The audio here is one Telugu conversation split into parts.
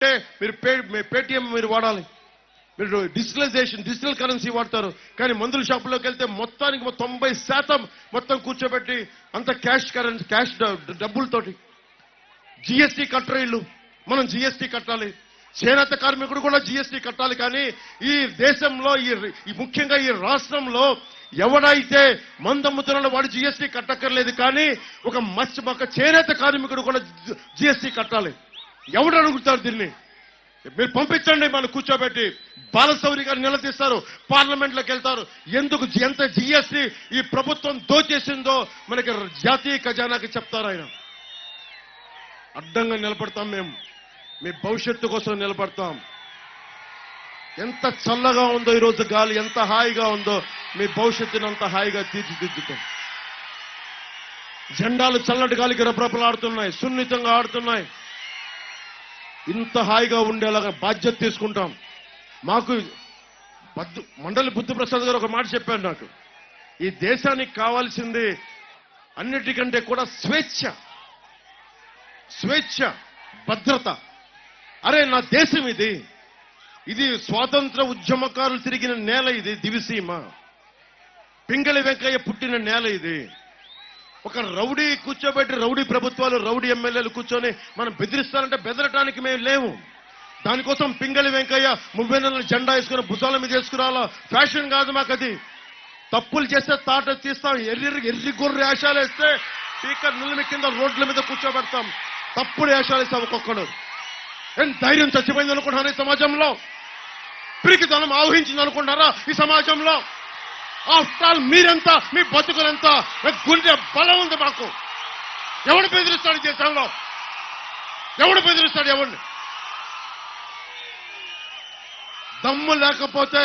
మీరు పేటిఎం మీరు వాడాలి, మీరు డిజిటల్ కరెన్సీ వాడతారు. కానీ మందుల షాపులోకి వెళ్తే మొత్తానికి 90% మొత్తం కూర్చోబెట్టి అంత క్యాష్ డబ్బులతోటి జీఎస్టీ కట్టరు ఇల్లు. మనం జీఎస్టీ కట్టాలి, చేనేత కార్మికుడు కూడా జీఎస్టీ కట్టాలి. కానీ ఈ దేశంలో ఈ ముఖ్యంగా ఈ రాష్ట్రంలో ఎవడైతే మందమ్ముతున్నాడో వాడు జీఎస్టీ కట్టక్కర్లేదు. కానీ ఒక చేనేత కార్మికుడు కూడా జీఎస్టీ కట్టాలి. ఎవడు అడుగుతారు దీన్ని? మీరు పంపించండి, మనం కూర్చోబెట్టి బాలశౌరి గారు నిలదీస్తారు, పార్లమెంట్లోకి వెళ్తారు. ఎంత జీఎస్టీ ఈ ప్రభుత్వం దోచేసిందో మనకి జాతీయ ఖజానాకి చెప్తారు. ఆయన అడ్డంగా నిలబడతాం, మేము మీ భవిష్యత్తు కోసం నిలబడతాం. ఎంత చల్లగా ఉందో ఈరోజు గాలి, ఎంత హాయిగా ఉందో, మీ భవిష్యత్తుని అంత హాయిగా తీర్చిదిద్దుతాం. జెండాలు చల్లటి గాలికి రెపరెపలాడుతున్నాయి, సున్నితంగా ఆడుతున్నాయి. ఇంత హాయిగా ఉండేలాగా బాధ్యత తీసుకుంటాం. మాకు మండలి బుద్ధప్రసాద్ గారు ఒక మాట చెప్పారు నాకు, ఈ దేశానికి కావాల్సింది అన్నిటికంటే కూడా స్వేచ్ఛ, భద్రత. అరే నా దేశం ఇది స్వాతంత్ర ఉద్యమకారులు తిరిగిన నేల, ఇది దివిసీమ. పింగళి వెంకయ్య పుట్టిన నేల ఇది. ఒక రౌడీ కూర్చోబెట్టి రౌడీ ప్రభుత్వాలు, రౌడీ ఎమ్మెల్యేలు కూర్చొని మనం బెదిరిస్తారంటే బెదరటానికి మేము లేవు. దానికోసం పింగళి వెంకయ్య 30 నెలల జెండా వేసుకుని భుజాల మీద వేసుకురావాలా ఫ్యాషన్ కాదు మాకు. అది తప్పులు చేస్తే తాట తీస్తాం, ఎర్రి గొర్రె వేషాలు వేస్తే స్పీకర్ నిలమి కింద రోడ్ల మీద కూర్చోబెడతాం. తప్పుడు వేషాలు వేస్తాం ఒక్కొక్కడు. ఏం ధైర్యం చచ్చిపోయింది అనుకుంటున్నారా ఈ సమాజంలో? పిరికితనం ఆవహించింది అనుకుంటున్నారా ఈ సమాజంలో? ఆఫ్టర్ ఆల్ మీరెంత, మీ బతుకులంత, గుండె బలం ఉంది మాకు. ఎవడు బెదిరిస్తాడు దేశంలో? ఎవడు బెదిరిస్తాడు? ఎవడిని? దమ్ము లేకపోతే,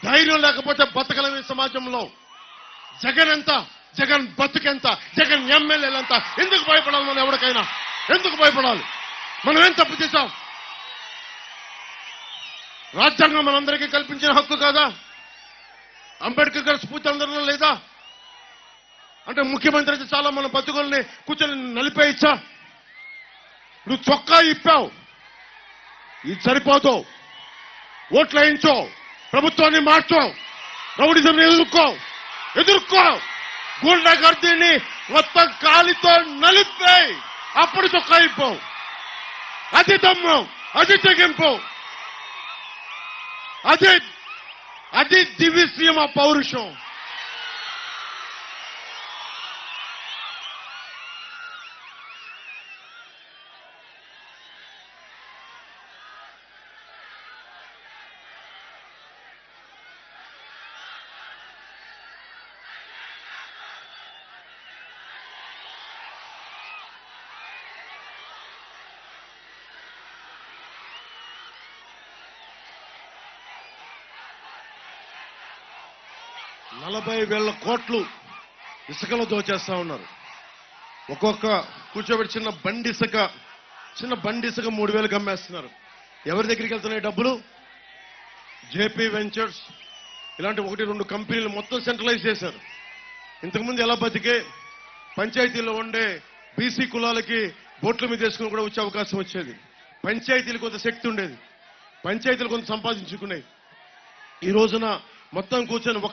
ధైర్యం లేకపోతే బతకలేము ఈ సమాజంలో. జగన్ బతుకెంత, జగన్ ఎమ్మెల్యేలంత. ఎందుకు భయపడాలి మనం? ఎవరికైనా ఎందుకు భయపడాలి? మనం ఏం తప్పు చేశాం? రాజ్యాంగం మనందరికీ కల్పించిన హక్కు కాదా? అంబేద్కర్ గారి స్ఫూర్తి అందరిలో లేదా? అంటే ముఖ్యమంత్రి అయితే చాలా మన బతుకుల్ని కూర్చొని నలిపేయచ్చా? నువ్వు చొక్కా ఇప్పావు, ఇది సరిపోదు. ఓట్లు వేయించో, ప్రభుత్వాన్ని మార్చో, రౌడిజం ఎదుర్కో, గూండాగర్దీని మొత్తం కాలితో నలిపేయి, అప్పుడు చొక్కా ఇప్పావు. అది దమ్ము, అది తెగింపు, అది దివ్యసీమ పౌరుషం. $40,000 కోట్లు ఇసుకలో దోచేస్తా ఉన్నారు. ఒక్కొక్క కూర్చోబెట్టి చిన్న బండి ఇసుక 3,000కి అమ్మేస్తున్నారు. ఎవరి దగ్గరికి వెళ్తున్నాయి డబ్బులు? జేపీ వెంచర్స్ ఇలాంటి 1-2 కంపెనీలు మొత్తం సెంట్రలైజ్ చేశారు. ఇంతకుముందు ఎలా బతికే పంచాయతీలో ఉండే బీసీ కులాలకి బోట్ల మీద వేసుకుని కూడా వచ్చే అవకాశం వచ్చేది. పంచాయతీలు కొంత శక్తి ఉండేది, పంచాయతీలు కొంత సంపాదించుకునేవి. ఈ రోజున మొత్తం కూర్చొని